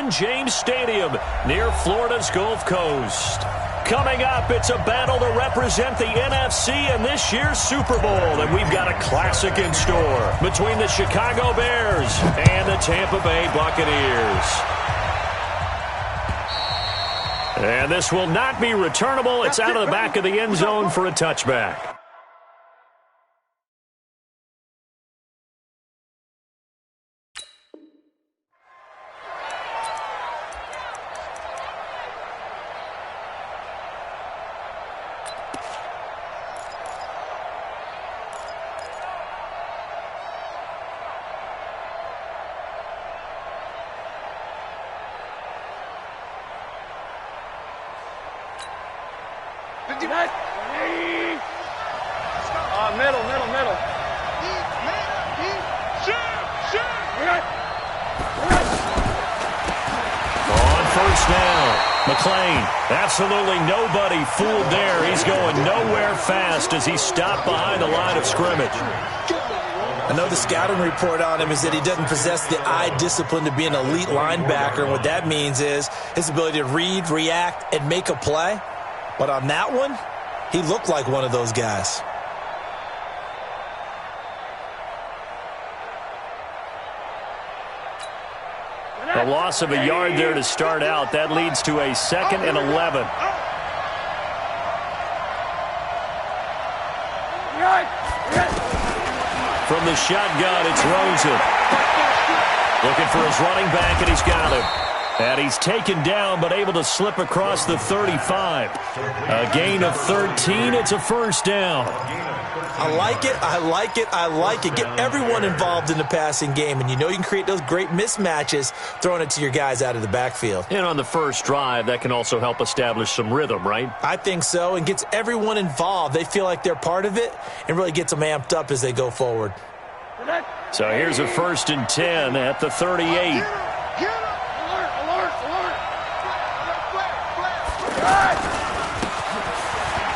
Raymond James Stadium near Florida's Gulf Coast. Coming up, it's a battle to represent the NFC in this year's Super Bowl, and we've got a classic in store between the Chicago Bears and the Tampa Bay Buccaneers. And this will not be returnable. It's out of the back of the end zone for a touchback. Middle. On first down, McClain. Absolutely nobody fooled there. He's going nowhere fast as he stopped behind the line of scrimmage. I know the scouting report on him is that he doesn't possess the eye discipline to be an elite linebacker. And what that means is his ability to read, react, and make a play. But on that one, he looked like one of those guys. A loss of a yard there to start out. That leads to a 2nd and 11. From the shotgun, it's Rosen. Looking for his running back, and he's got him. And he's taken down, but able to slip across the 35. A gain of 13. It's a first down. I like it. Get everyone involved in the passing game, and you know you can create those great mismatches throwing it to your guys out of the backfield. And on the first drive, that can also help establish some rhythm, right? I think so, and gets everyone involved. They feel like they're part of it and really gets them amped up as they go forward. So here's a 1st and 10 at the 38.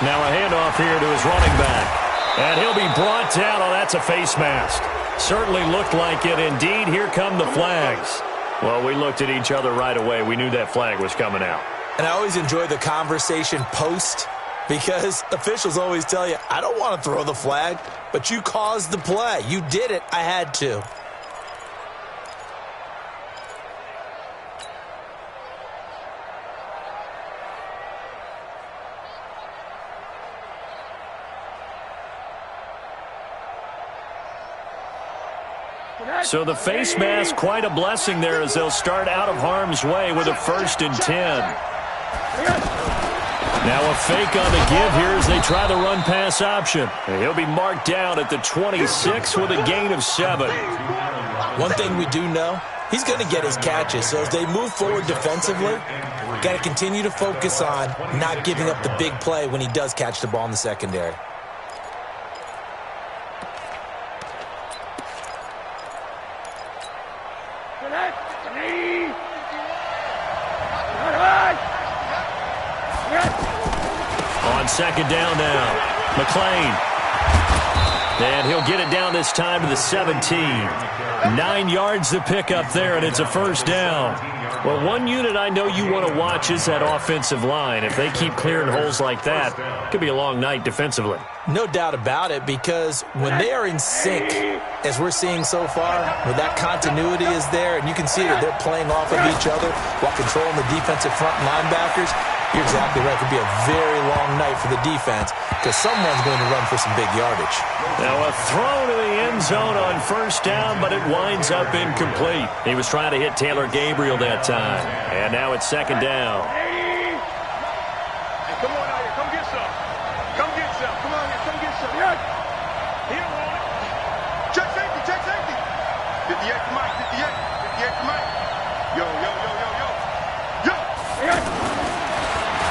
Now a handoff here to his running back. And he'll be brought down. Oh, that's a face mask. Certainly looked like it. Indeed, here come the flags. Well, we looked at each other right away. We knew that flag was coming out. And I always enjoy the conversation post because officials always tell you, I don't want to throw the flag, but you caused the play. You did it. I had to. So the face mask, quite a blessing there as they'll start out of harm's way with a 1st and 10. Now a fake on the give here as they try the run-pass option. And he'll be marked down at the 26 with a gain of 7. One thing we do know, he's going to get his catches. So as they move forward defensively, got to continue to focus on not giving up the big play when he does catch the ball in the secondary. On 2nd down now, McClain. And he'll get it down this time to the 17. 9 yards to pick up there, and it's a first down. Well, one unit I know you want to watch is that offensive line. If they keep clearing holes like that, it could be a long night defensively. No doubt about it, because when they are in sync, as we're seeing so far, where that continuity is there, and you can see that they're playing off of each other while controlling the defensive front linebackers, you're exactly right. It could be a very long night for the defense because someone's going to run for some big yardage. Now a throw to the end zone on first down, but it winds up incomplete. He was trying to hit Taylor Gabriel that time. And now it's 2nd down. Hey, come on out here. Come get some. Come get some. Come on here. Come get some. Yeah. He don't want it. Check safety. Check safety. 58 for Mike. 58. 58 for Mike. Yo.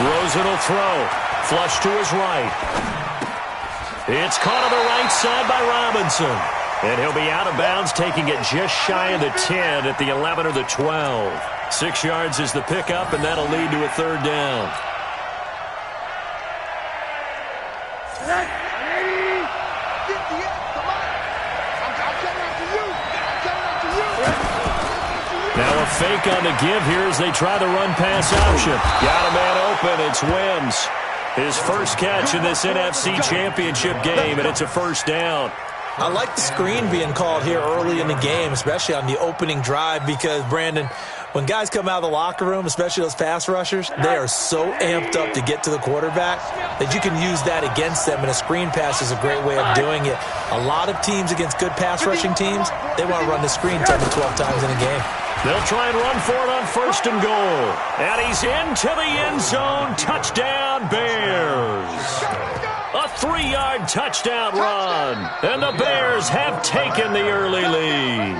Rosen will throw. Flush to his right. It's caught on the right side by Robinson. And he'll be out of bounds, taking it just shy of the 10 at the 11 or the 12. 6 yards is the pickup, and that'll lead to a 3rd down. Now a fake on the give here as they try the run-pass option. Got a man open. It's Wims. His first catch in this NFC Championship game, and it's a first down. I like the screen being called here early in the game, especially on the opening drive, because, Brandon, when guys come out of the locker room, especially those pass rushers, they are so amped up to get to the quarterback that you can use that against them, and a screen pass is a great way of doing it. A lot of teams against good pass rushing teams, they want to run the screen 10 to 12 times in a game. They'll try and run for it on first and goal. And he's into the end zone. Touchdown, Bears. A 3-yard touchdown run. And the Bears have taken the early lead.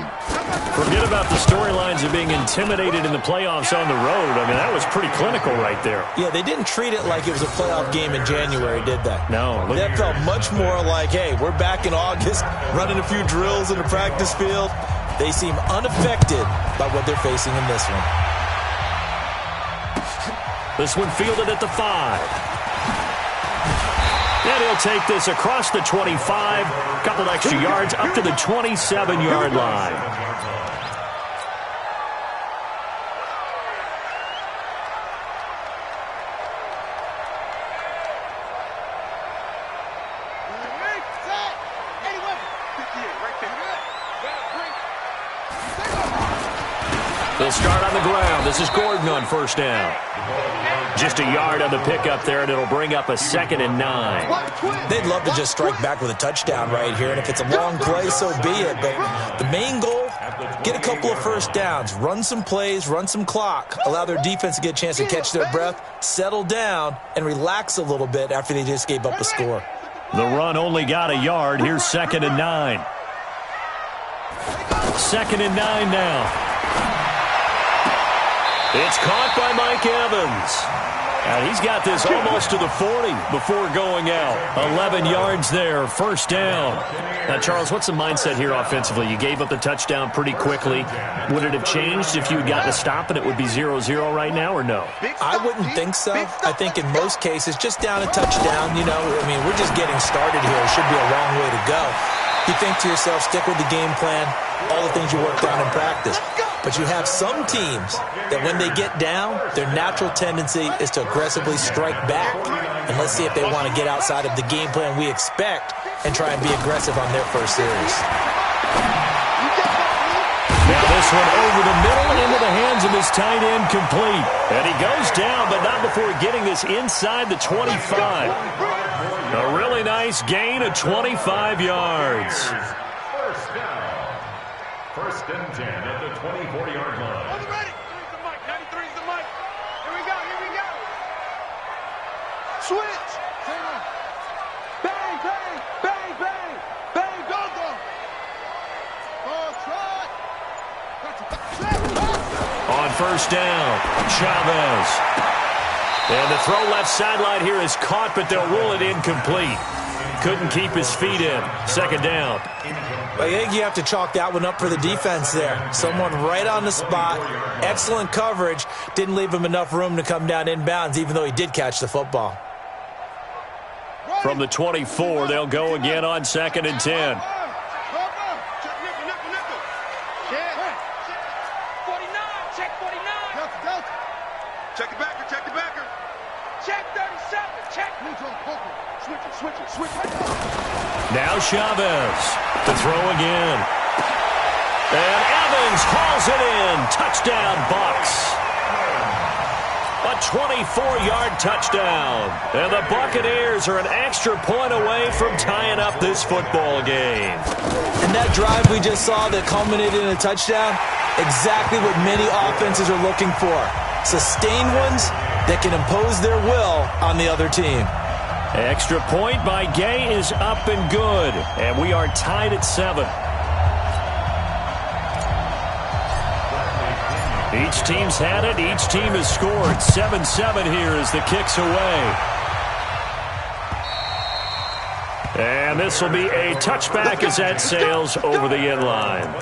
Forget about the storylines of being intimidated in the playoffs on the road. I mean, that was pretty clinical right there. Yeah, they didn't treat it like it was a playoff game in January, did they? No. That felt much more like, hey, we're back in August, running a few drills in the practice field. They seem unaffected by what they're facing in this one. This one fielded at the 5. And he'll take this across the 25. Couple extra yards up to the 27-yard line. They'll start on the ground. This is Gordon on first down. Just a yard on the pickup there, and it'll bring up a 2nd and 9. They'd love to just strike back with a touchdown right here, and if it's a long play, so be it. But the main goal, get a couple of first downs, run some plays, run some clock, allow their defense to get a chance to catch their breath, settle down, and relax a little bit after they just gave up a score. The run only got a yard. Here's 2nd and 9. 2nd and 9 now. It's caught by Mike Evans. And he's got this almost to the 40 before going out. 11 yards there, first down. Now, Charles, what's the mindset here offensively? You gave up the touchdown pretty quickly. Would it have changed if you had gotten a stop and it would be 0-0 right now, or no? I wouldn't think so. I think in most cases, just down a touchdown, you know, I mean, we're just getting started here. It should be a long way to go. You think to yourself, stick with the game plan, all the things you worked on in practice. But you have some teams that when they get down, their natural tendency is to aggressively strike back. And let's see if they want to get outside of the game plan we expect and try and be aggressive on their first series. Now this one over the middle into the hands of his tight end, complete. And he goes down, but not before getting this inside the 25. A really nice gain of 25 yards. First down. First and 10 at the 24-yard line. Hold it ready. 93's the mic. 93's the mic. Here we go. Here we go. Switch. Bang, bang, bang, bang. Bang, go, go. Oh, try. On first down, Chavez. And the throw left sideline here is caught, but they'll rule it incomplete. Couldn't keep his feet in. Second down. I think you have to chalk that one up for the defense there. Someone right on the spot. Excellent coverage. Didn't leave him enough room to come down inbounds, even though he did catch the football. From the 24, they'll go again on 2nd and 10. Check the backer, check the backer. Check 37, check. Switch it. Now Chavez to throw again. And Evans hauls it in. Touchdown, Bucks. A 24-yard touchdown. And the Buccaneers are an extra point away from tying up this football game. And that drive we just saw that culminated in a touchdown, exactly what many offenses are looking for. Sustained ones that can impose their will on the other team. Extra point by Gay is up and good. And we are tied at 7. Each team's had it. Each team has scored. 7-7 here as the kick's away. And this will be a touchback as that sails over the end line.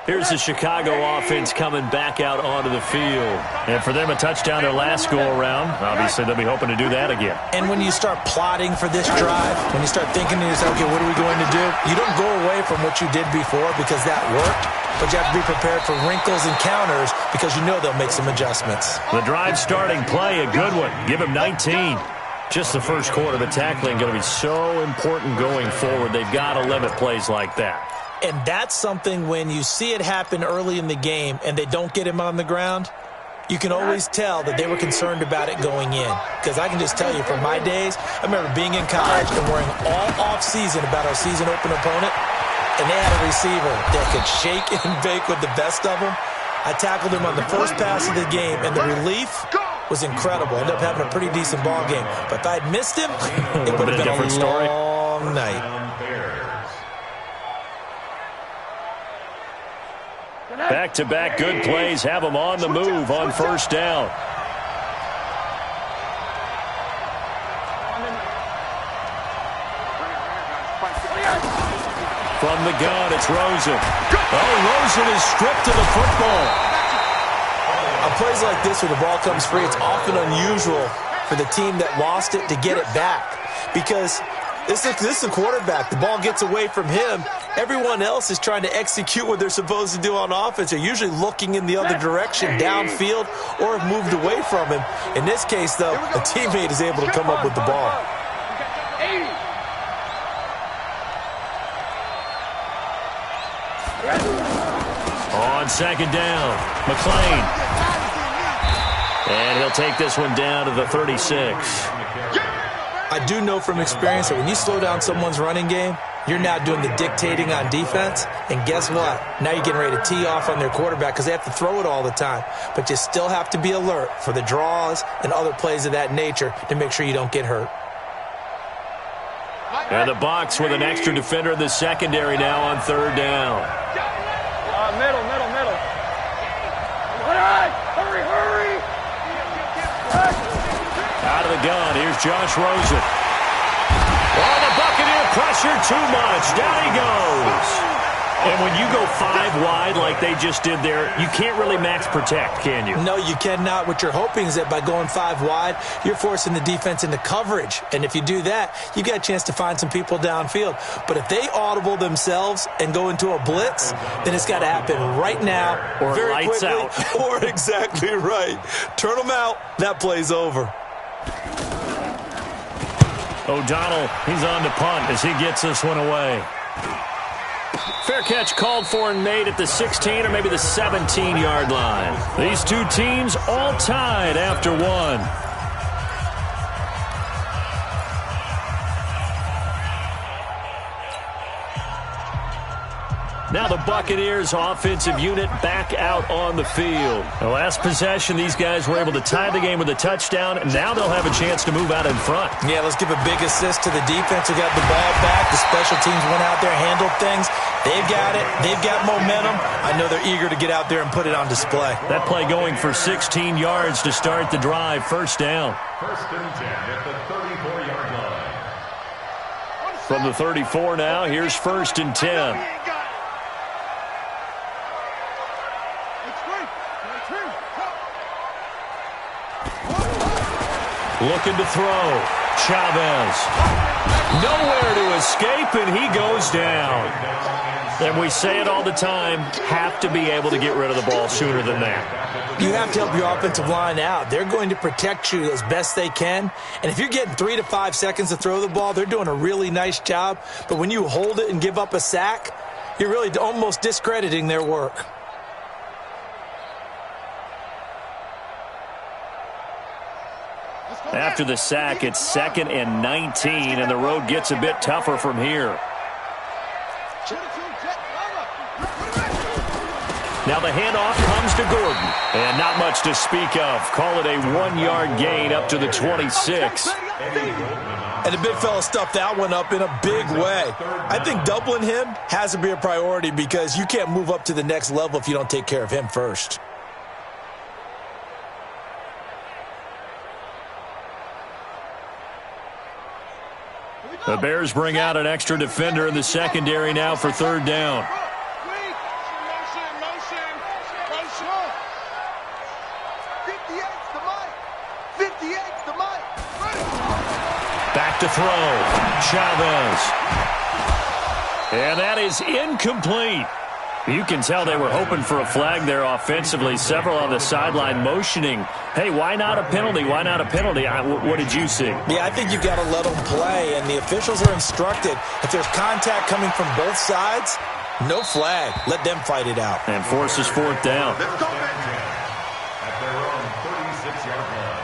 Here's the Chicago offense coming back out onto the field. And for them, a touchdown their last go-around. Obviously, they'll be hoping to do that again. And when you start plotting for this drive, when you start thinking to yourself, okay, what are we going to do? You don't go away from what you did before because that worked, but you have to be prepared for wrinkles and counters because you know they'll make some adjustments. The drive starting play, a good one. Give him 19. Just the first quarter, the tackling going to be so important going forward. They've got to limit plays like that. And that's something when you see it happen early in the game and they don't get him on the ground, you can always tell that they were concerned about it going in. Because I can just tell you from my days, I remember being in college and worrying all off-season about our season open opponent, and they had a receiver that could shake and bake with the best of them. I tackled him on the first pass of the game, and the relief was incredible. Ended up having a pretty decent ball game. But if I had missed him, it would have been a long night. Back-to-back good plays have them on the move on first down. From the gun, it's Rosen. Oh, Rosen is stripped of the football. On plays like this where the ball comes free, it's often unusual for the team that lost it to get it back because this is the quarterback. The ball gets away from him. Everyone else is trying to execute what they're supposed to do on offense. They're usually looking in the other direction, downfield, or have moved away from him. In this case, though, a teammate is able to come up with the ball. On second down, McClain. And he'll take this one down to the 36. I do know from experience that when you slow down someone's running game, you're now doing the dictating on defense. And guess what? Now you're getting ready to tee off on their quarterback because they have to throw it all the time. But you still have to be alert for the draws and other plays of that nature to make sure you don't get hurt. And the box with an extra defender in the secondary now on third down. Middle. All right, hurry. Out of the gun, here's Josh Rosen. Oh, the Buccaneer pressure too much. Down he goes. And when you go 5 wide like they just did there, you can't really max protect, can you? No, you cannot. What you're hoping is that by going 5 wide, you're forcing the defense into coverage. And if you do that, you got a chance to find some people downfield. But if they audible themselves and go into a blitz, then it's got to happen right now, or very lights quickly, out. Or exactly right. Turn them out. That play's over. O'Donnell, he's on to punt as he gets this one away. Fair catch called for and made at the 16 or maybe the 17-yard line. These two teams all tied after one. Now the Buccaneers offensive unit back out on the field. The last possession, these guys were able to tie the game with a touchdown, and now they'll have a chance to move out in front. Yeah, let's give a big assist to the defense who got the ball back. The special teams went out there, handled things. They've got it. They've got momentum. I know they're eager to get out there and put it on display. That play going for 16 yards to start the drive. First down. First and 10 at the 34-yard line. From the 34 now, here's first and 10. Looking to throw. Chavez. Nowhere to escape, and he goes down. And we say it all the time, have to be able to get rid of the ball sooner than that. You have to help your offensive line out. They're going to protect you as best they can. And if you're getting 3 to 5 seconds to throw the ball, they're doing a really nice job. But when you hold it and give up a sack, you're really almost discrediting their work. After the sack, it's 2nd and 19, and the road gets a bit tougher from here. Now the handoff comes to Gordon, and not much to speak of. Call it a 1-yard gain up to the 26. And the big fella stuffed that one up in a big way. I think doubling him has to be a priority because you can't move up to the next level if you don't take care of him first. The Bears bring out an extra defender in the secondary now for third down. throw. Chavez. And that is incomplete. You can tell they were hoping for a flag there offensively. Several on the sideline motioning, hey, why not a penalty? Why not a penalty? What did you see? Yeah, I think you've got to let them play, and the officials are instructed. If there's contact coming from both sides, no flag. Let them fight it out. And forces fourth down. Let's go, man. At their own 36-yard line.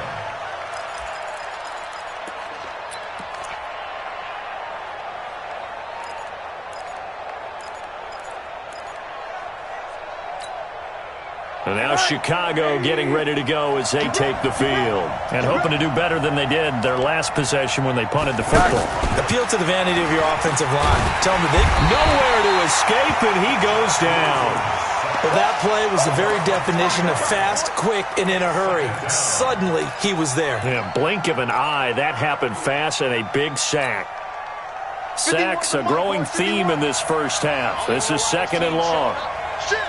And now Chicago getting ready to go as they take the field. And hoping to do better than they did their last possession when they punted the football. Appeal to the vanity of your offensive line. Tell them that they Nowhere to escape, and he goes down. Well, that play was the very definition of fast, quick, and in a hurry. Suddenly, he was there. Yeah, blink of an eye, that happened fast, and a big sack. Sacks, a growing theme in this first half. This is second and long. Shit.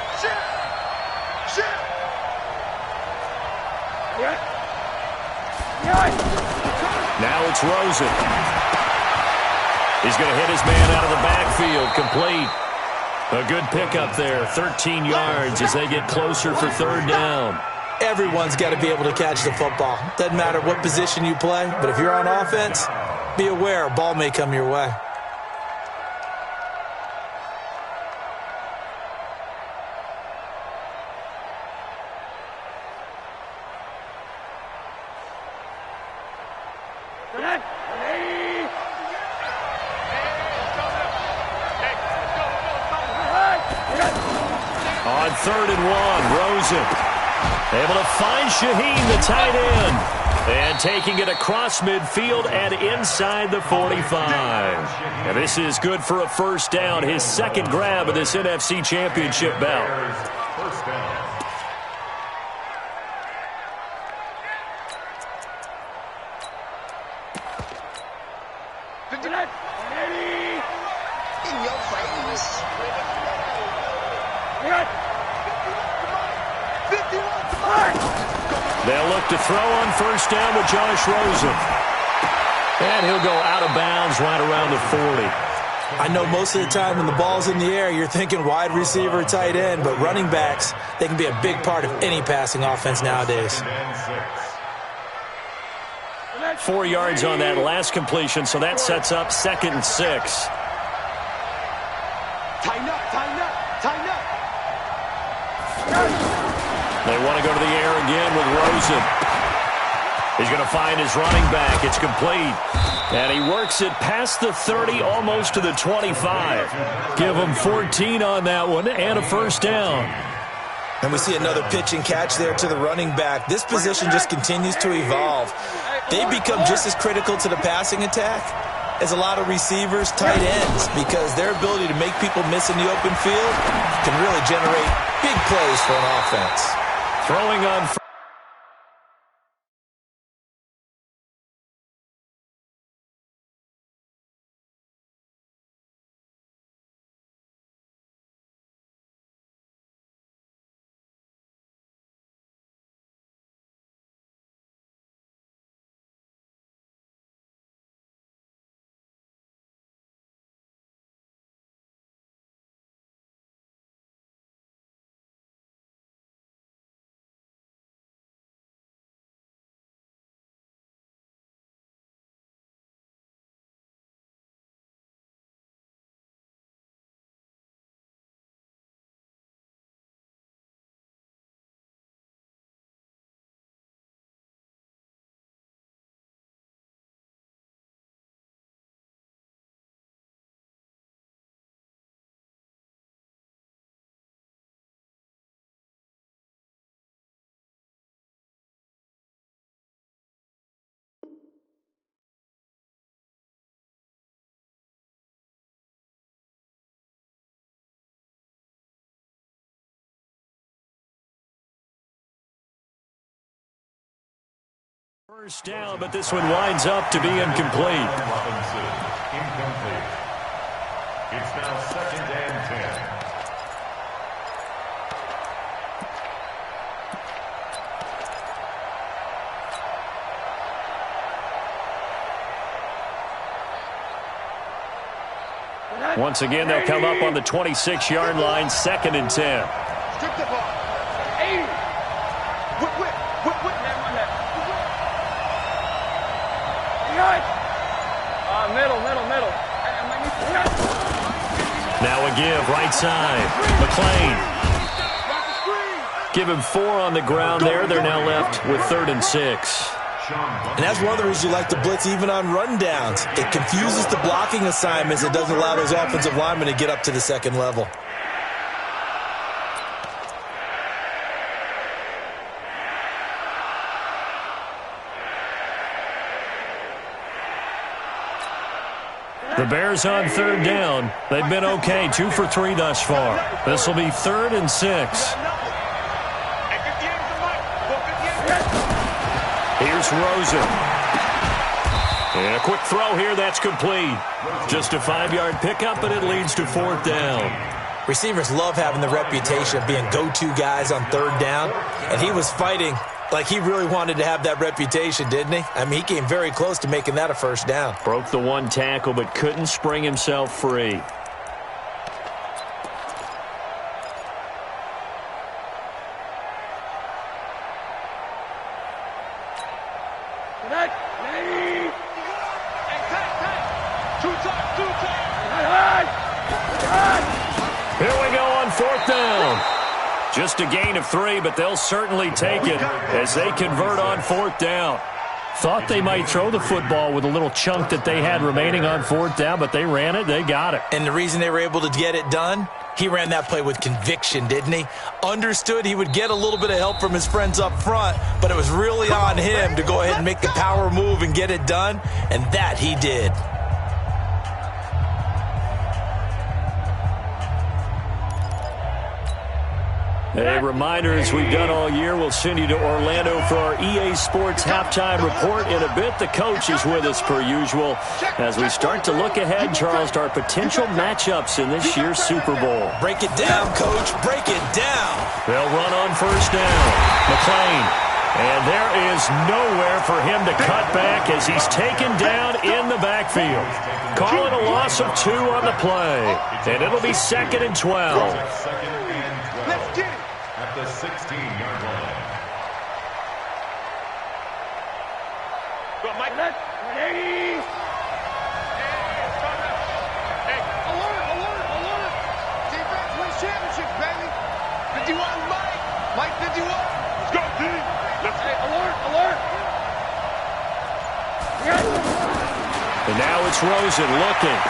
Now it's Rosen. He's going to hit his man out of the backfield. Complete. A good pickup there. 13 yards as they get closer for third down. Everyone's got to be able to catch the football. Doesn't matter what position you play, but if you're on offense, be aware a ball may come your way. On third and one, Rosen able to find Shaheen, the tight end, and taking it across midfield and inside the 45. And this is good for a first down, his second grab of this NFC Championship bout. First down. In your face. 51, come on. They'll look to throw on first down with Josh Rosen. And he'll go out of bounds right around the 40. I know most of the time when the ball's in the air, you're thinking wide receiver, tight end, but running backs, they can be a big part of any passing offense nowadays. 4 yards on that last completion, so that sets up 2nd and 6. Tighten up. They want to go to the air again with Rosen. He's going to find his running back. It's complete. And he works it past the 30, almost to the 25. Give him 14 on that one and a first down. And we see another pitch and catch there to the running back. This position just continues to evolve. They become just as critical to the passing attack as a lot of receivers, tight ends, because their ability to make people miss in the open field can really generate big plays for an offense. Throwing on first down, but this one winds up to be incomplete. Incomplete. It's now 2nd and 10. Once again, they'll come up on the 26-yard line, 2nd and 10. Strip the ball. 80. Whip. Middle. Now a give, right side. McClain. Give him 4 on the ground there. They're now left with 3rd and 6. And that's one of the reasons you like to blitz even on rundowns. It confuses the blocking assignments. It doesn't allow those offensive linemen to get up to the second level. The Bears on 3rd down. They've been okay, 2 for 3 thus far. This will be 3rd and 6. Here's Rosen. And a quick throw here, that's complete. Just a 5-yard pickup, and it leads to 4th down. Receivers love having the reputation of being go-to guys on 3rd down, and he was fighting like he really wanted to have that reputation, didn't he? I mean, he came very close to making that a 1st down. Broke the 1 tackle, but couldn't spring himself free. Here we go on 4th down. Just a gain of 3, but they'll certainly take it as they convert on 4th down. Thought they might throw the football with a little chunk that they had remaining on 4th down, but they ran it, they got it. And the reason they were able to get it done, he ran that play with conviction, didn't he? Understood he would get a little bit of help from his friends up front, but it was really on him to go ahead and make the power move and get it done, and that he did. A reminder, as we've done all year, we'll send you to Orlando for our EA Sports halftime report in a bit. The coach is with us per usual as we start to look ahead, Charles, to our potential matchups in this year's Super Bowl. Break it down, Coach. Break it down. They'll run on 1st down. McClain. And there is nowhere for him to cut back as he's taken down in the backfield. Call it a loss of 2 on the play. And it'll be 2nd and 12. Let's get it. At the 16-yard line. Go, Mike. Hey, alert. Defense wins championships, baby. 51, Mike 51. Let's go, team. Let's go. Alert. And now it's Rosen looking.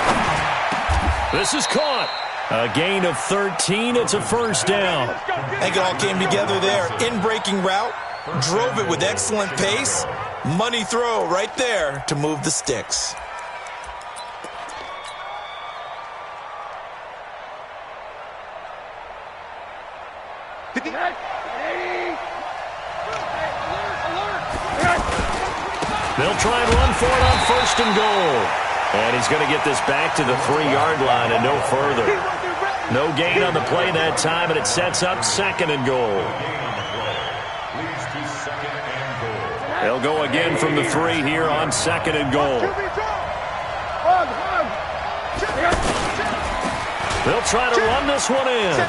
This is caught. A gain of 13. It's a 1st down. I think it all came together there. In-breaking route, drove it with excellent pace. Money throw right there to move the sticks. They'll try and run for it on 1st and goal. And he's going to get this back to the 3-yard line and no further. No gain on the play that time, and it sets up 2nd and goal. They'll go again from the 3 here on 2nd and goal. They'll try to run this one in.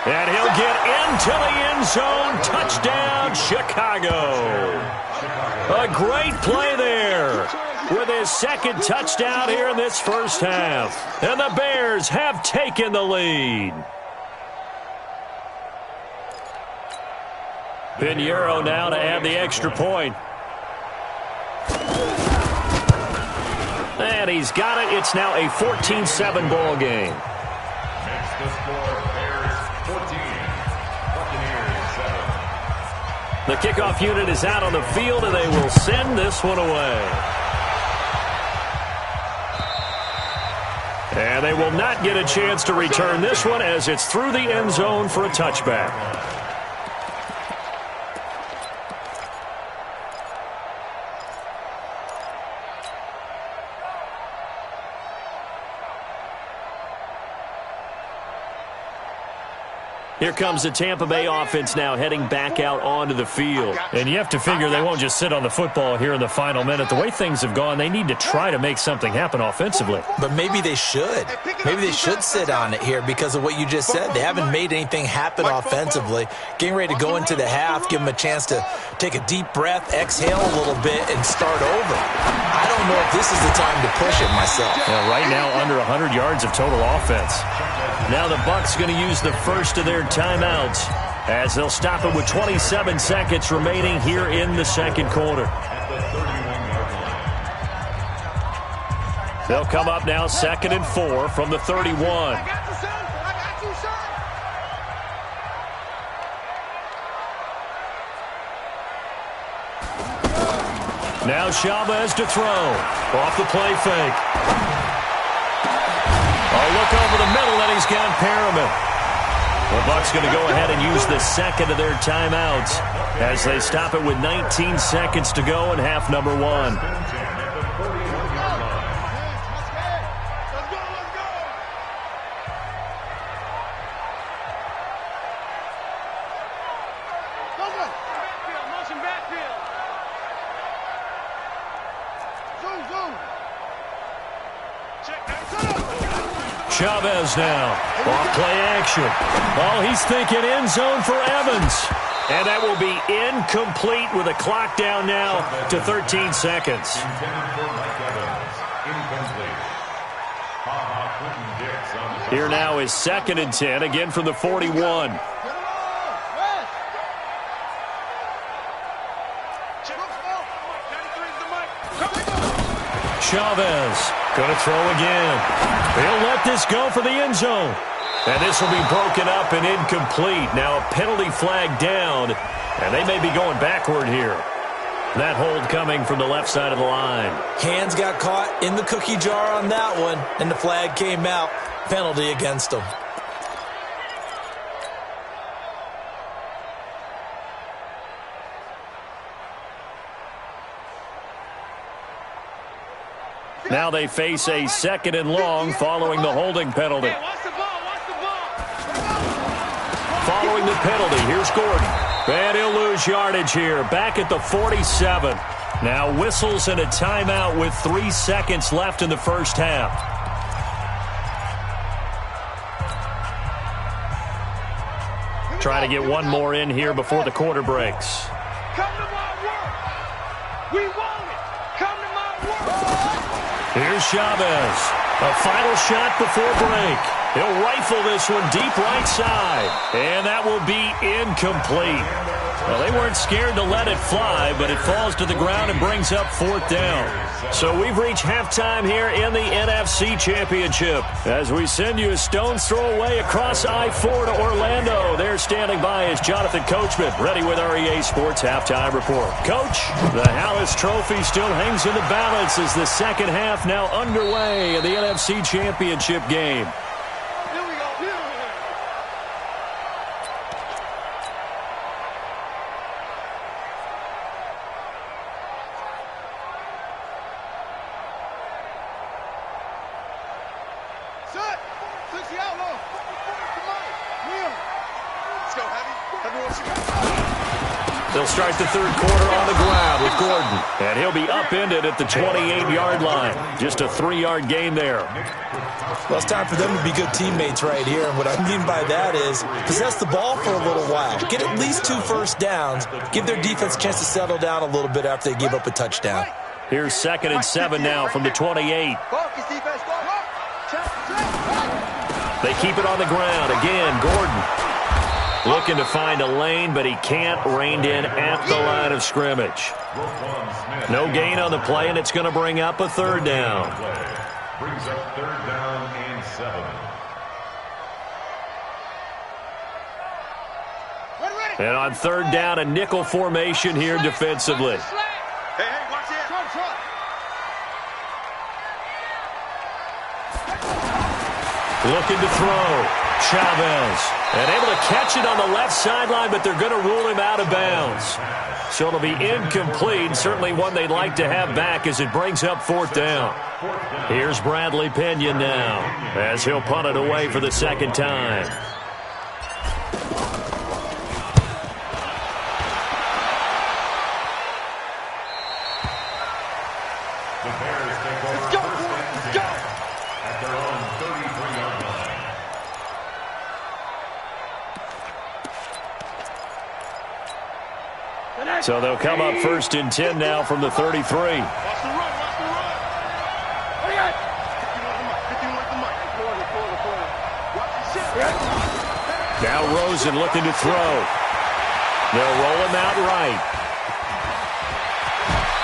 And he'll get into the end zone. Touchdown, Chicago. A great play there with his 2nd touchdown here in this 1st half. And the Bears have taken the lead. Pinheiro now to add the extra point. And he's got it. It's now a 14-7 ball game. Makes the score Bears 14, Buccaneers 7. The kickoff unit is out on the field, and they will send this one away. And they will not get a chance to return this one as it's through the end zone for a touchback. Here comes the Tampa Bay offense now heading back out onto the field. And you have to figure they won't just sit on the football here in the final minute. The way things have gone, they need to try to make something happen offensively. But maybe they should. Maybe they should sit on it here because of what you just said. They haven't made anything happen offensively. Getting ready to go into the half, give them a chance to take a deep breath, exhale a little bit, and start over. I don't know if this is the time to push it myself. Yeah, right now, under 100 yards of total offense. Now the Bucs going to use the first of their timeouts as they'll stop it with 27 seconds remaining here in the second quarter. They'll come up now 2nd and 4 from the 31. Now Chavez to throw. Off the play fake. Oh, look over the middle, and he's got Perriman. The Bucs going to go ahead and use the second of their timeouts as they stop it with 19 seconds to go in half number 1. Chavez now. Off play action. Oh, he's thinking end zone for Evans. And that will be incomplete with a clock down now to 13 seconds. Here now is 2nd and 10, again from the 41. Chavez going to throw again. He'll let this go for the end zone. And this will be broken up and incomplete. Now a penalty flag down, and they may be going backward here. That hold coming from the left side of the line. Hands got caught in the cookie jar on that one, and the flag came out. Penalty against them. Now they face a 2nd and long following the holding penalty. Following the penalty, here's Gordon. And he'll lose yardage here. Back at the 47. Now whistles and a timeout with 3 seconds left in the first half. Try to get one more in here before the quarter breaks. Come to my work. We want it. Come to my work. Here's Chavez. A final shot before break. He'll rifle this one deep right side. And that will be incomplete. Well, they weren't scared to let it fly, but it falls to the ground and brings up 4th down. So we've reached halftime here in the NFC Championship as we send you a stone's throw away across I-4 to Orlando. There standing by is Jonathan Coachman, ready with our EA Sports Halftime Report. Coach, the Hallis Trophy still hangs in the balance as the second half now underway in the NFC Championship game. They'll start the third quarter on the ground with Gordon. And he'll be upended at the 28-yard line. Just a 3-yard gain there. Well, it's time for them to be good teammates right here. And what I mean by that is possess the ball for a little while. Get at least 2 first downs. Give their defense a chance to settle down a little bit after they give up a touchdown. Here's 2nd and 7 now from the 28. They keep it on the ground. Again, Gordon looking to find a lane, but he can't. Reined in at the line of scrimmage. No gain on the play, and it's going to bring up a 3rd down. Brings up 3rd down and 7. And on 3rd down, a nickel formation here defensively. Hey, watch it. Looking to throw. Chavez. And able to catch it on the left sideline, but they're going to rule him out of bounds. So it'll be incomplete. Certainly one they'd like to have back as it brings up 4th down. Here's Bradley Pinion now as he'll punt it away for the 2nd time. So they'll come up 1st and 10 now from the 33. Watch the run, watch the run. Now Rosen looking to throw. They'll roll him out right.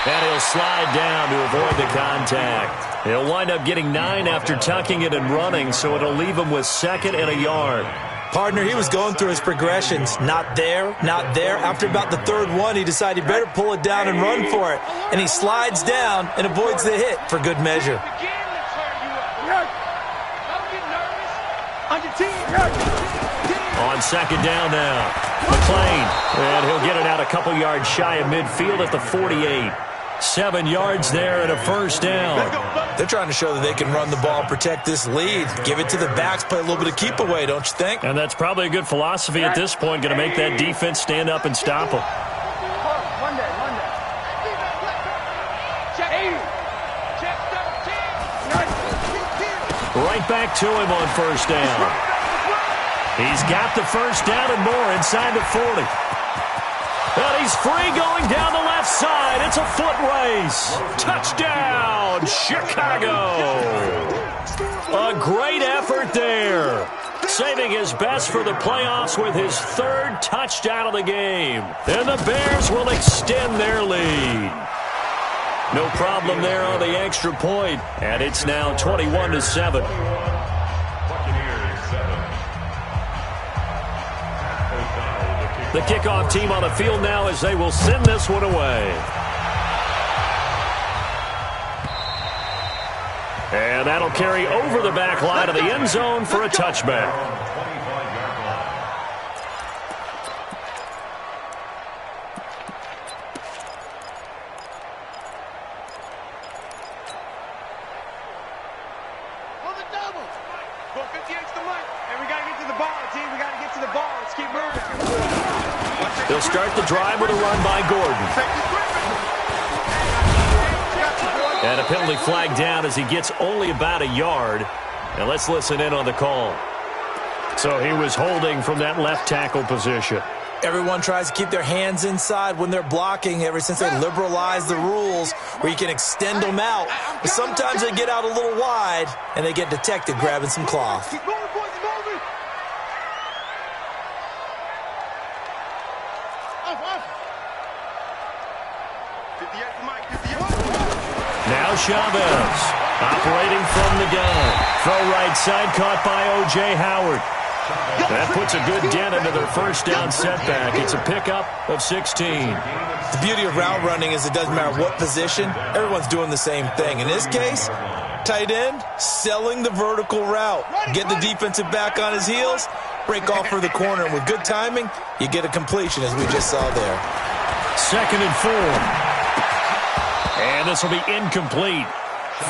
And he'll slide down to avoid the contact. He'll wind up getting 9 after tucking it and running, so it'll leave him with 2nd and a yard. Partner, he was going through his progressions. Not there, not there. After about the 3rd one, he decided he better pull it down and run for it. And he slides down and avoids the hit for good measure. On 2nd down now, McClain. And he'll get it out a couple yards shy of midfield at the 48. 7 yards there and a 1st down. They're trying to show that they can run the ball, protect this lead. Give it to the backs, play a little bit of keep away, don't you think? And that's probably a good philosophy at this point, going to make that defense stand up and stop them. Right back to him on 1st down. He's got the 1st down and more inside the 40. And he's free going down the left side. It's a foot race. Touchdown, Chicago. A great effort there. Saving his best for the playoffs with his 3rd touchdown of the game. And the Bears will extend their lead. No problem there on the extra point. And it's now 21-7. The kickoff team on the field now as they will send this one away. And that'll carry over the back line of the end zone for a touchback. They'll start the drive with a run by Gordon. And a penalty flag down as he gets only about a yard. Now let's listen in on the call. So he was holding from that left tackle position. Everyone tries to keep their hands inside when they're blocking ever since they liberalized the rules where you can extend them out. But sometimes they get out a little wide and they get detected grabbing some cloth. Now Chavez operating from the gun. Throw right side caught by O.J. Howard. That puts a good dent into their 1st down setback. It's a pickup of 16. The beauty of route running is it doesn't matter what position. Everyone's doing the same thing. In this case, tight end, selling the vertical route. Get the defensive back on his heels, break off for the corner. And with good timing, you get a completion as we just saw there. 2nd and 4. And this will be incomplete.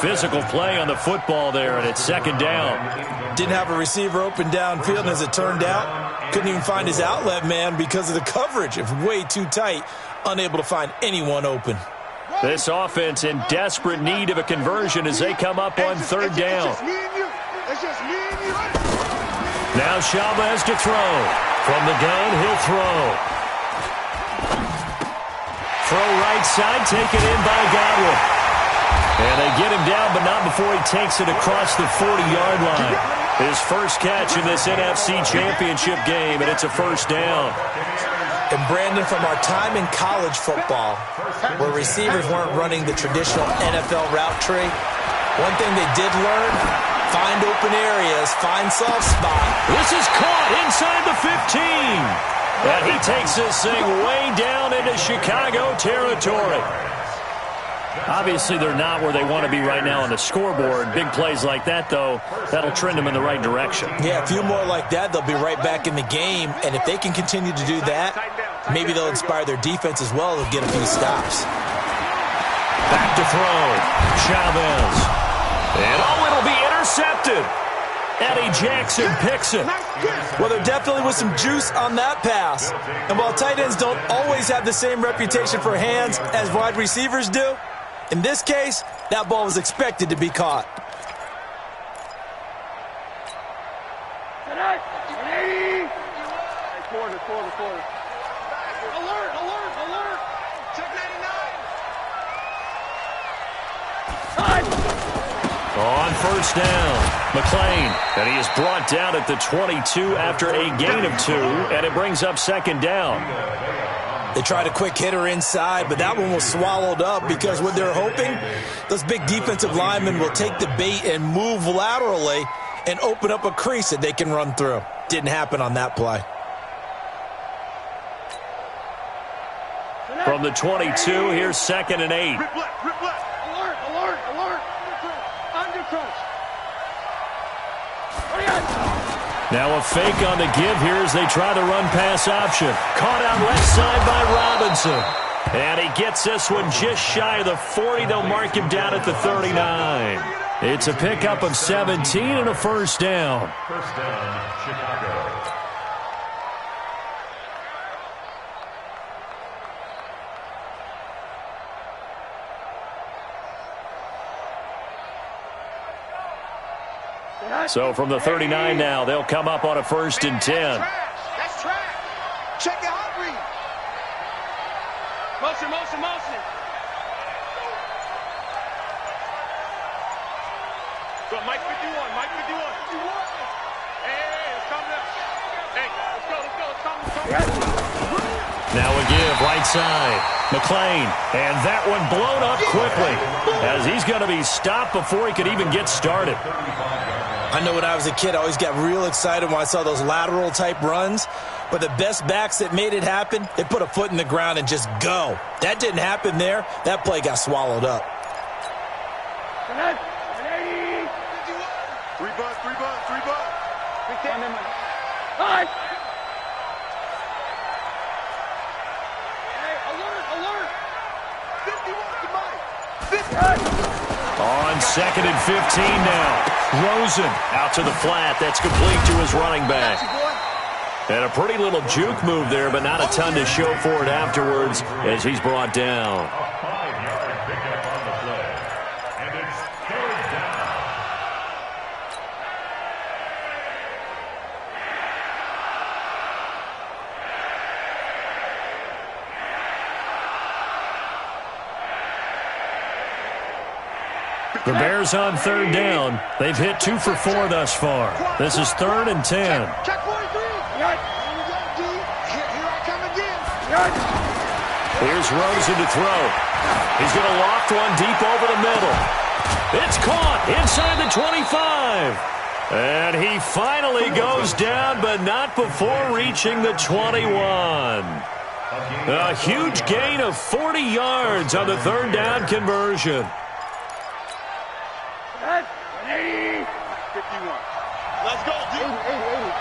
Physical play on the football there, and it's 2nd down. Didn't have a receiver open downfield, and as it turned out, couldn't even find his outlet man because of the coverage. It was way too tight, unable to find anyone open. This offense in desperate need of a conversion as they come up on 3rd down. Now Chavez to throw. From the gun, he'll throw. Throw right side, taken in by Godwin. And they get him down, but not before he takes it across the 40-yard line. His first catch in this NFC Championship game, and it's a 1st down. And Brandon, from our time in college football, where receivers weren't running the traditional NFL route tree, one thing they did learn, find open areas, find soft spot. This is caught inside the 15. And he takes this thing way down into Chicago territory. Obviously, they're not where they want to be right now on the scoreboard. Big plays like that, though, that'll trend them in the right direction. Yeah, a few more like that, they'll be right back in the game. And if they can continue to do that, maybe they'll inspire their defense as well. They'll get a few stops. Back to throw. Chavez. And it'll be intercepted. Eddie Jackson picks it. Well, there definitely was some juice on that pass. And while tight ends don't always have the same reputation for hands as wide receivers do, in this case, that ball was expected to be caught. Quarter. Alert. Check 99. On first down, McClain, and he is brought down at the 22 after a gain of 2, and it brings up second down. They tried a quick hitter inside, but that one was swallowed up because what they're hoping, those big defensive linemen will take the bait and move laterally and open up a crease that they can run through. Didn't happen on that play. From the 22, here's 2nd and 8. Rip left, rip left. Alert, alert, alert. Under crouch. Now a fake on the give here as they try the run-pass option. Caught out left side by Robinson. And he gets this one just shy of the 40. They'll mark him down at the 39. It's a pickup of 17 and a first down. First down, Chicago. So from the 39 now, they'll come up on a 1st and 10. That's trash. Check your hot read. Motion, motion, motion. Go, Mike 51, Mike 51. Hey, let's calm down. Hey, let's go, let's calm down. Now a give, right side. McClain, and that one blown up quickly as he's going to be stopped before he could even get started. I know when I was a kid, I always got real excited when I saw those lateral-type runs. But the best backs that made it happen, they put a foot in the ground and just go. That didn't happen there. That play got swallowed up. 3 bucks, 3 bucks, 3 bucks. Alert! Hey, alert, alert. 51 to Mike. 50. On 2nd and 15 now. Rosen out to the flat. That's complete to his running back. And a pretty little juke move there, but not a ton to show for it afterwards as he's brought down. A 5-yard pickup on the play. And it's 3rd down. The Bears on 3rd down. They've hit 2 for 4 thus far. This is 3rd and 10. Check 43. Here I come again. Here's Rosen to throw. He's going to loft one deep over the middle. It's caught inside the 25. And he finally goes down, but not before reaching the 21. A huge gain of 40 yards on the 3rd down conversion. 51. Let's go, dude. 80.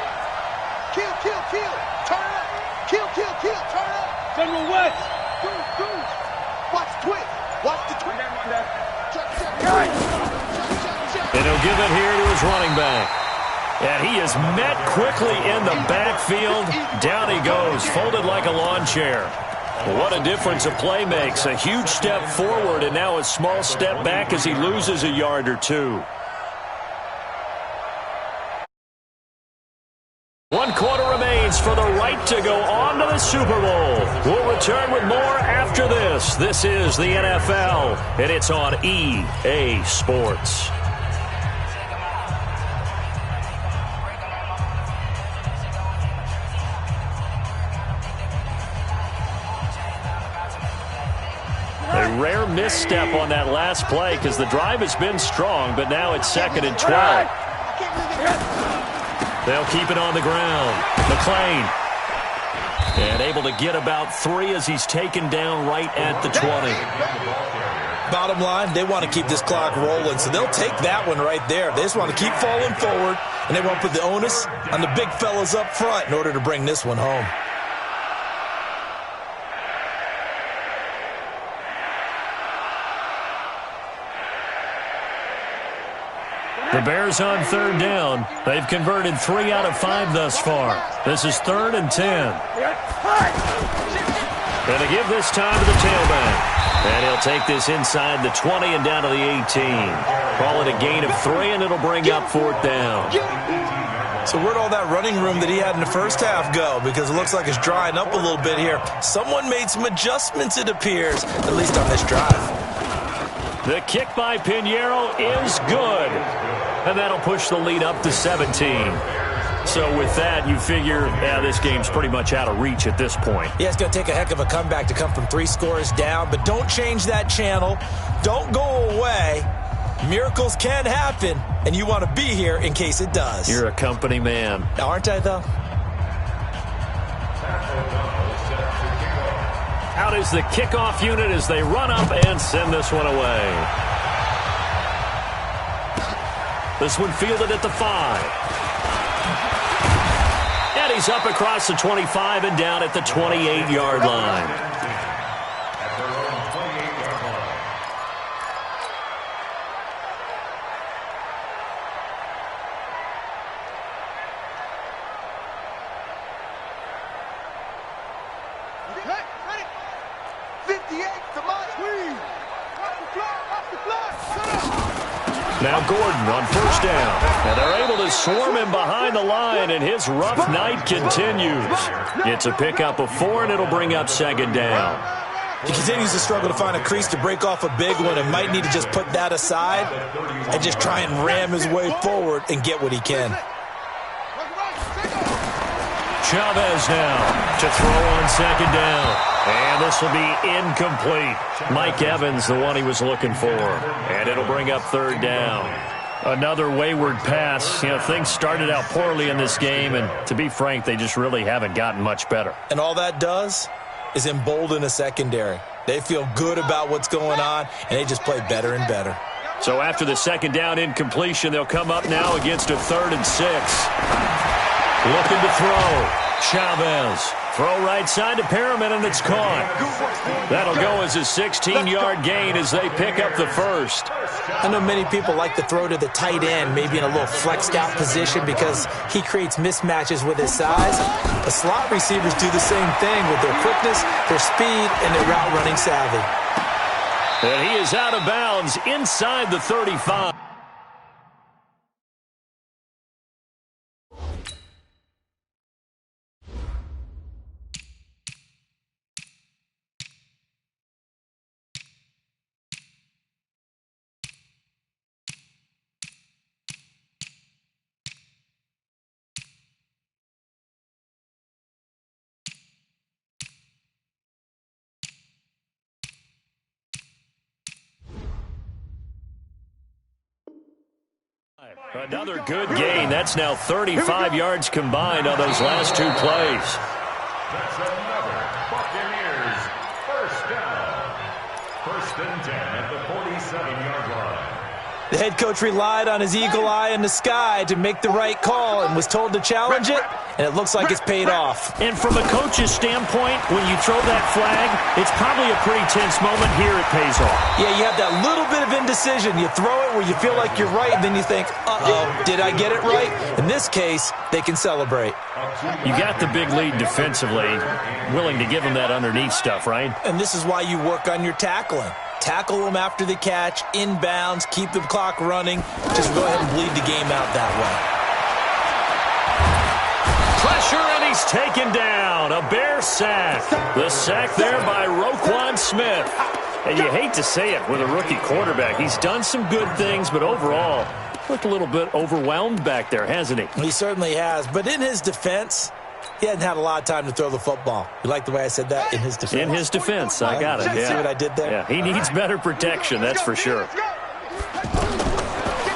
Kill, kill, kill. Turn up. Kill, kill, kill. Turn up. General West! Goose. Watch the twist. Watch the twist. And he'll give it here to his running back. And he is met quickly in the backfield. Down he goes, folded like a lawn chair. What a difference a play makes. A huge step forward and now a small step back as he loses a yard or 2. 1 quarter remains for the right to go on to the Super Bowl. We'll return with more after this. This is the NFL, and it's on EA Sports. A rare misstep on that last play because the drive has been strong, but now it's 2nd and 12. They'll keep it on the ground. McClain. And able to get about 3 as he's taken down right at the 20. Bottom line, they want to keep this clock rolling, so they'll take that one right there. They just want to keep falling forward, and they want to put the onus on the big fellas up front in order to bring this one home. The Bears on 3rd down. They've converted 3 out of 5 thus far. This is 3rd and 10. And they give this time to the tailback. And he'll take this inside the 20 and down to the 18. Call it a gain of 3, and it'll bring up 4th down. So where'd all that running room that he had in the first half go? Because it looks like it's drying up a little bit here. Someone made some adjustments, it appears, at least on this drive. The kick by Pinheiro is good. And that'll push the lead up to 17. So with that, you figure, this game's pretty much out of reach at this point. Yeah, it's going to take a heck of a comeback to come from 3 scores down, but don't change that channel. Don't go away. Miracles can happen, and you want to be here in case it does. You're a company man. Aren't I, though? Out is the kickoff unit as they run up and send this one away. This one fielded at the 5. And he's up across the 25 and down at the 28-yard line. Now Gordon on first down. And they're able to swarm him behind the line, and his rough night continues. It's a pickup of 4, and it'll bring up second down. He continues to struggle to find a crease to break off a big one and might need to just put that aside and just try and ram his way forward and get what he can. Chavez now to throw on second down. And this will be incomplete. Mike Evans, the one he was looking for. And it'll bring up third down. Another wayward pass. Things started out poorly in this game, and to be frank, they just really haven't gotten much better. And all that does is embolden a secondary. They feel good about what's going on, and they just play better and better. So after the second down incompletion, they'll come up now against a 3rd and 6. Looking to throw. Chavez. Throw right side to Perriman, and it's caught. That'll go as a 16-yard gain as they pick up the first. I know many people like to throw to the tight end, maybe in a little flexed out position because he creates mismatches with his size. The slot receivers do the same thing with their quickness, their speed, and their route running savvy. And he is out of bounds inside the 35. Another good gain. That's now 35 yards combined on those last 2 plays. That's another Buccaneers first down. 1st and 10 at the 47-yard line. The head coach relied on his eagle eye in the sky to make the right call and was told to challenge it, and it looks like it's paid off. And from a coach's standpoint, when you throw that flag, it's probably a pretty tense moment. Here it pays off. Yeah, you have that little bit of indecision. You throw it where you feel like you're right, and then you think, uh-oh, did I get it right? In this case, they can celebrate. You got the big lead defensively, willing to give them that underneath stuff, right? And this is why you work on your tackling. Tackle them after the catch, inbounds, keep the clock running. Just go ahead and bleed the game out that way. Pressure, and he's taken down. A Bear sack. The sack there by Roquan Smith. And you hate to say it with a rookie quarterback. He's done some good things, but overall, looked a little bit overwhelmed back there, hasn't he? He certainly has. But in his defense, he hadn't had a lot of time to throw the football. You like the way I said that? In his defense. In his defense, I got it. Yeah. See what I did there? Yeah, he needs better protection, that's for sure.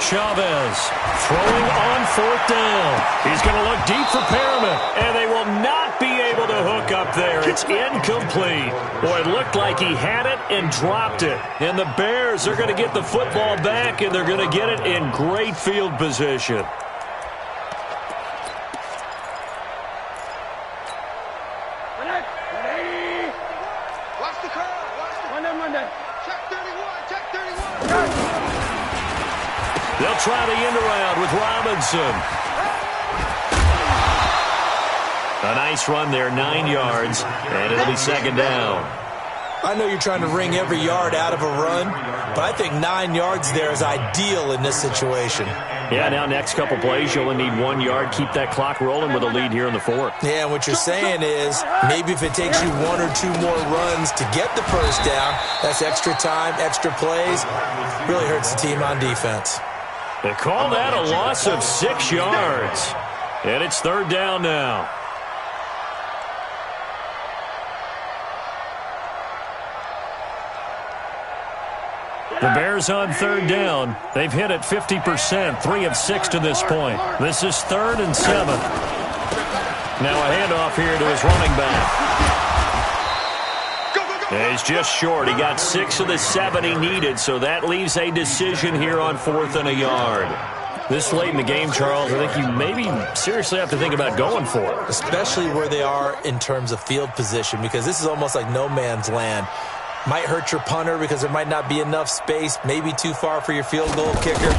Chavez throwing on 4th down. He's going to look deep for Perriman, and they will not be able to hook up there. It's incomplete. Boy, it looked like he had it and dropped it. And the Bears are going to get the football back, and they're going to get it in great field position. They'll try the end around with Robinson. A nice run there, 9 yards, and it'll be second down. I know you're trying to wring every yard out of a run, but I think 9 yards there is ideal in this situation. Yeah, now next couple plays, you only need 1 yard. Keep that clock rolling with a lead here in the fourth. Yeah, and what you're saying is maybe if it takes you 1 or 2 more runs to get the first down, that's extra time, extra plays. Really hurts the team on defense. They call that a loss of 6 yards. And it's third down now. The Bears on third down. They've hit it 50%, 3 of 6 to this point. This is 3rd and 7. Now a handoff here to his running back. And he's just short. He got 6 of the 7 he needed, so that leaves a decision here on 4th and a yard. This late in the game, Charles, I think you maybe seriously have to think about going for it. Especially where they are in terms of field position, because this is almost like no man's land. Might hurt your punter because there might not be enough space, maybe too far for your field goal kicker.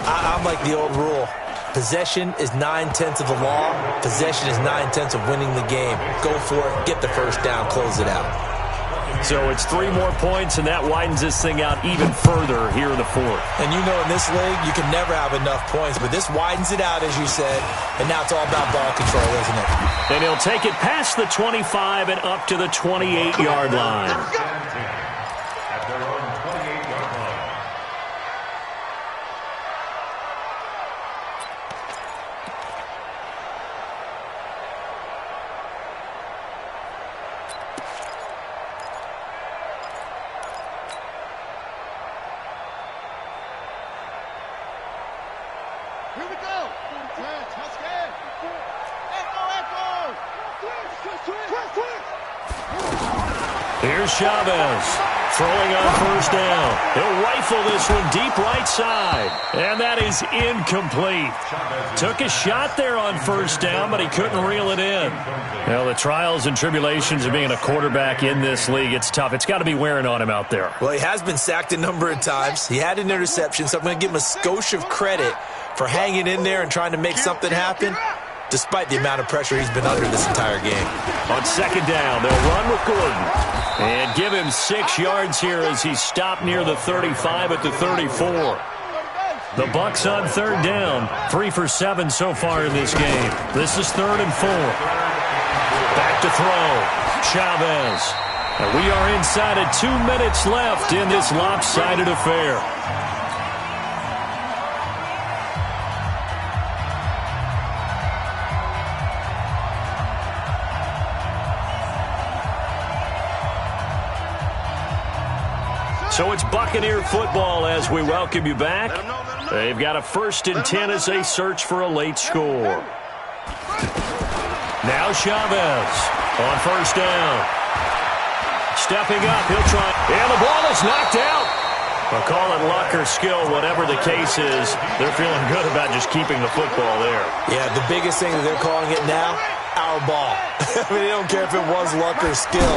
I'm like the old rule. Possession is 9/10 of the law. Possession is 9/10 of winning the game. Go for it, get the first down, close it out. So it's 3 more points, and that widens this thing out even further here in the fourth. And you know in this league, you can never have enough points, but this widens it out, as you said, and now it's all about ball control, isn't it? And he'll take it past the 25 and up to the 28-yard line. At their own 28-yard line. Here we go. Touchdown. Echo. Here's Chavez throwing on first down. He'll rifle this one deep right side. And that is incomplete. Took a shot there on first down, but he couldn't reel it in. Well, the trials and tribulations of being a quarterback in this league, it's tough. It's got to be wearing on him out there. Well, he has been sacked a number of times. He had an interception, so I'm going to give him a skosh of credit for hanging in there and trying to make something happen, despite the amount of pressure he's been under this entire game. On second down, they'll run with Gordon. And give him 6 yards here as he's stopped near the 35 at the 34. The Bucs on third down, 3 for 7 so far in this game. This is 3rd and 4. Back to throw, Chavez. And we are inside of 2 minutes left in this lopsided affair. So it's Buccaneer football as we welcome you back. They've got a 1st and 10 as they search for a late score. Now Chavez on first down. Stepping up, he'll try. And the ball is knocked out. I'll call it luck or skill, whatever the case is. They're feeling good about just keeping the football there. Yeah, the biggest thing that they're calling it now, our ball. I mean, they don't care if it was luck or skill,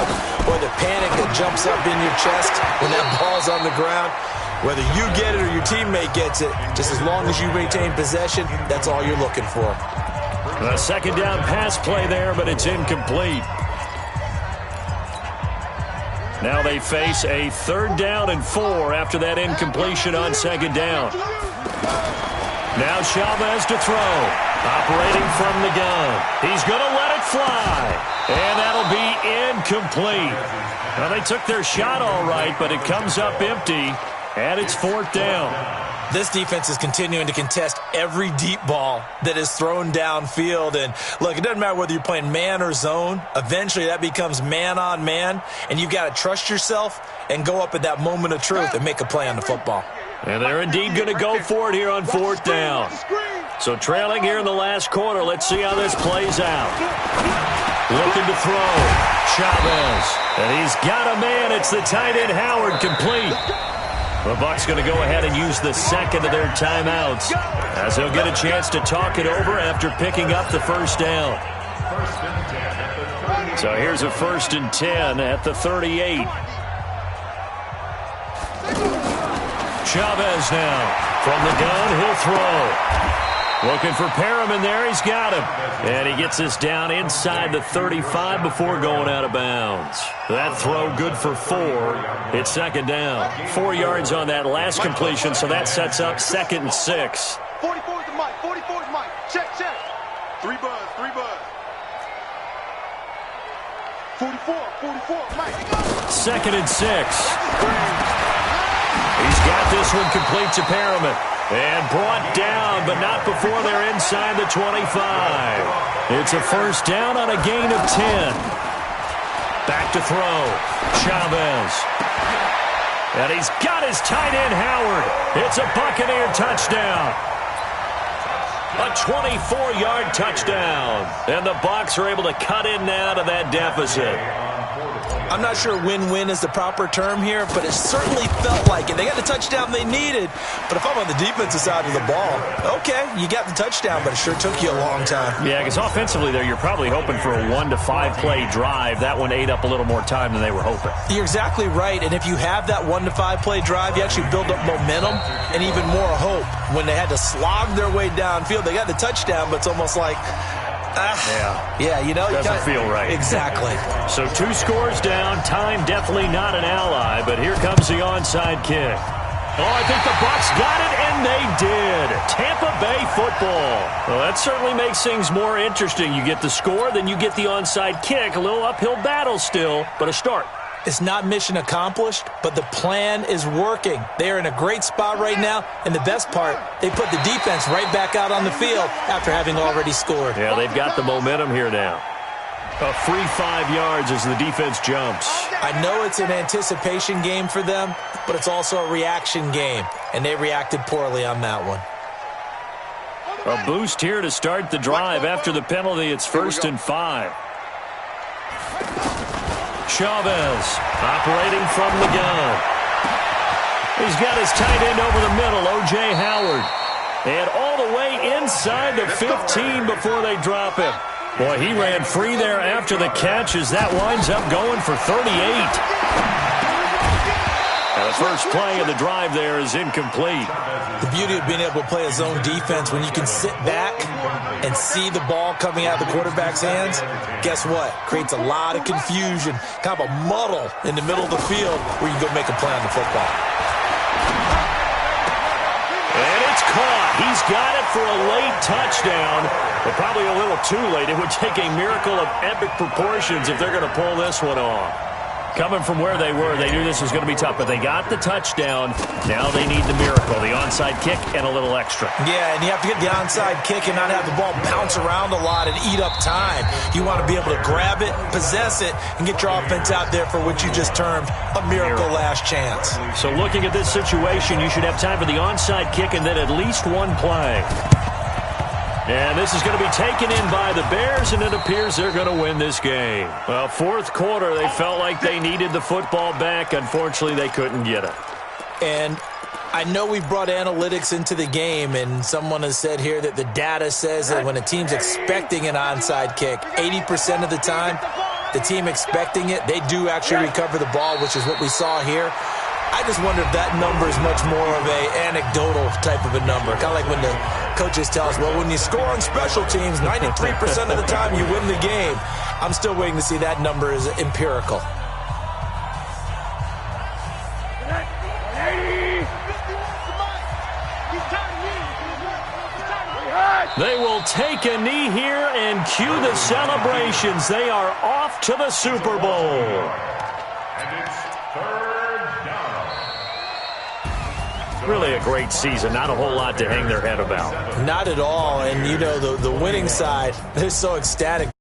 or the panic that jumps up in your chest when that ball's on the ground. Whether you get it or your teammate gets it, just as long as you retain possession, that's all you're looking for. A second down pass play there, but it's incomplete. Now they face a 3rd down and 4 after that incompletion on second down. Now Chavez to throw. Operating from the gun. He's going to let it fly. And that'll be incomplete. Well, they took their shot all right, but it comes up empty. And it's 4th down. This defense is continuing to contest every deep ball that is thrown downfield. And, look, it doesn't matter whether you're playing man or zone. Eventually that becomes man on man. And you've got to trust yourself and go up at that moment of truth and make a play on the football. And they're indeed going to go for it here on 4th down. So trailing here in the last quarter, let's see how this plays out. Looking to throw. Chavez. And he's got a man. It's the tight end Howard, complete. The Bucs going to go ahead and use the second of their timeouts as they'll get a chance to talk it over after picking up the first down. So here's a 1st and 10 at the 38. Chavez now from the gun. He'll throw. Looking for Perriman there. He's got him. And he gets us down inside the 35 before going out of bounds. That throw good for 4. It's second down. 4 yards on that last completion, so that sets up 2nd and 6. 44 is the mic. 44 is mic. Check. 3 buzz. 44, mic. 2nd and 6. He's got this one complete to Perriman. And brought down, but not before they're inside the 25. It's a first down on a gain of 10. Back to throw. Chavez. And he's got his tight end, Howard. It's a Buccaneer touchdown. A 24-yard touchdown. And the Bucs are able to cut in now to that deficit. I'm not sure win-win is the proper term here, but it certainly felt like it. They got the touchdown they needed, but if I'm on the defensive side of the ball, okay, you got the touchdown, but it sure took you a long time. Yeah, because offensively there, you're probably hoping for a 1 to 5 play drive. That one ate up a little more time than they were hoping. You're exactly right, and if you have that 1 to 5 play drive, you actually build up momentum and even more hope. When they had to slog their way downfield, they got the touchdown, but it's almost like, you know, doesn't feel right. Exactly. So 2 scores down. Time definitely not an ally, but here comes the onside kick. Oh, I think the Bucs got it, and they did. Tampa Bay football. Well, that certainly makes things more interesting. You get the score, then you get the onside kick. A little uphill battle still, but a start. It's not mission accomplished, but the plan is working. They are in a great spot right now, and the best part, they put the defense right back out on the field after having already scored. Yeah, they've got the momentum here now. A free 5 yards as the defense jumps. I know it's an anticipation game for them, but it's also a reaction game, and they reacted poorly on that one. A boost here to start the drive. After the penalty, it's 1st and 5. Chavez operating from the gun. He's got his tight end over the middle, O.J. Howard. And all the way inside the 15 before they drop him. Boy, he ran free there after the catch as that winds up going for 38. And the first play of the drive there is incomplete. The beauty of being able to play a zone defense when you can sit back and see the ball coming out of the quarterback's hands, guess what? Creates a lot of confusion, kind of a muddle in the middle of the field where you can go make a play on the football. And it's caught. He's got it for a late touchdown, but probably a little too late. It would take a miracle of epic proportions if they're going to pull this one off. Coming from where they were, they knew this was going to be tough, but they got the touchdown. Now they need the miracle, the onside kick and a little extra. Yeah, and you have to get the onside kick and not have the ball bounce around a lot and eat up time. You want to be able to grab it, possess it, and get your offense out there for what you just termed a miracle last chance. So looking at this situation, you should have time for the onside kick and then at least one play. And this is going to be taken in by the Bears, and it appears they're going to win this game. Well, 4th quarter, they felt like they needed the football back. Unfortunately, they couldn't get it. And I know we brought analytics into the game, and someone has said here that the data says that when a team's expecting an onside kick, 80% of the time, the team expecting it, they do actually recover the ball, which is what we saw here. I just wonder if that number is much more of a anecdotal type of a number. Kind of like when the coaches tell us, well, when you score on special teams, 93% of the time you win the game. I'm still waiting to see that number is empirical. They will take a knee here and cue the celebrations. They are off to the Super Bowl. And it's 3rd down. Really a great season. Not a whole lot to hang their head about. Not at all. And, you know, the winning side, they're so ecstatic.